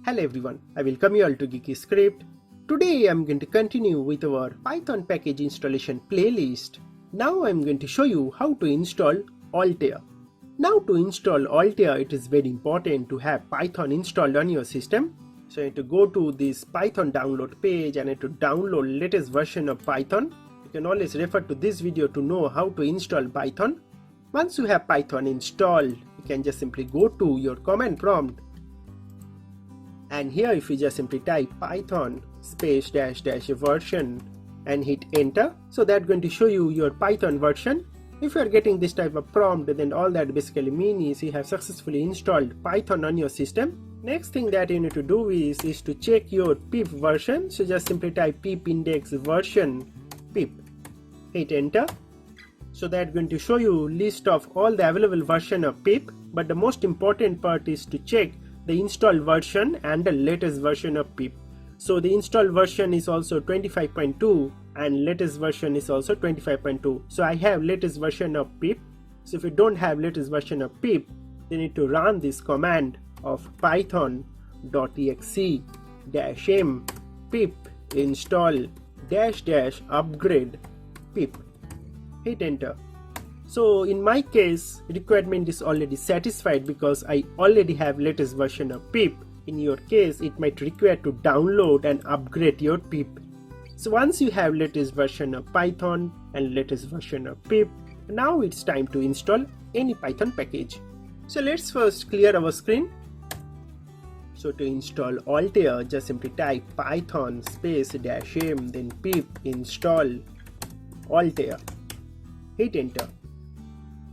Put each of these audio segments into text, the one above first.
Hello everyone, I welcome you all to Geeky script. Today I am going to continue with our Python package installation playlist. Now I am going to show you how to install Altair. Now to install Altair, it is very important to have Python installed on your system. So you need to go to this Python download page and you need to download latest version of Python. You can always refer to this video to know how to install Python. Once you have Python installed, you can just simply go to your command prompt. And here if you just simply type python space dash dash version and hit enter, so that's going to show you your Python version. If you are getting this type of prompt, then all that basically means you have successfully installed Python on your system. Next thing that you need to do is to check your pip version. So just simply type pip index version pip, hit enter. So that's going to show you list of all the available version of pip, but the most important part is to check the installed version and the latest version of pip. So the installed version is also 25.2 and latest version is also 25.2. So I have latest version of pip. So if you don't have latest version of pip, you need to run this command of python.exe -m pip install --upgrade pip. Hit enter. So in my case, requirement is already satisfied because I already have latest version of pip. In your case, it might require to download and upgrade your pip. So once you have latest version of Python and latest version of pip, now it's time to install any Python package. So let's first clear our screen. So to install Altair, just simply type python space -m then pip install Altair. Hit enter.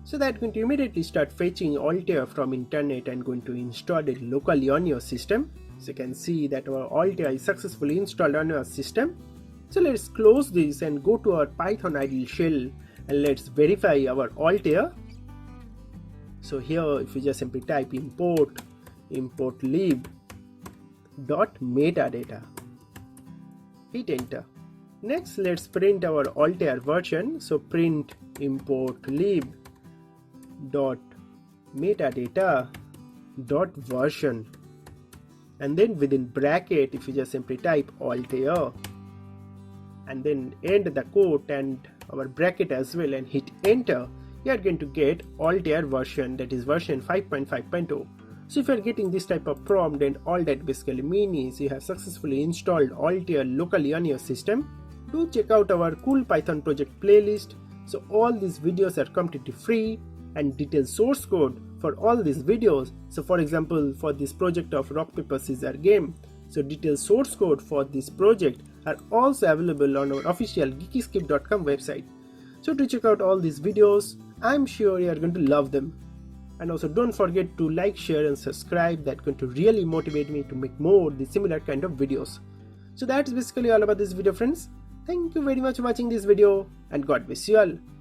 So that's going to immediately start fetching Altair from internet and going to install it locally on your system. So you can see that our Altair is successfully installed on our system. So let's close this and go to our Python idle shell and let's verify our Altair. So here if you just simply type importlib.metadata, hit enter. Next let's print our Altair version. So print importlib.metadata.version, and then within bracket if you just simply type Altair and then end the quote and our bracket as well and hit enter, you are going to get Altair version, that is version 5.5.0. So if you are getting this type of prompt, then all that basically means you have successfully installed Altair locally on your system. Do check out our cool Python project playlist. So all these videos are completely free and detailed source code for all these videos. So for example, for this project of rock paper scissors game, so detailed source code for this project are also available on our official geekyscript.com website. So to check out all these videos, I'm sure you are going to love them. And also don't forget to like, share and subscribe. That's going to really motivate me to make more the similar kind of videos. So that's basically all about this video, friends. Thank you very much for watching this video and God bless you all.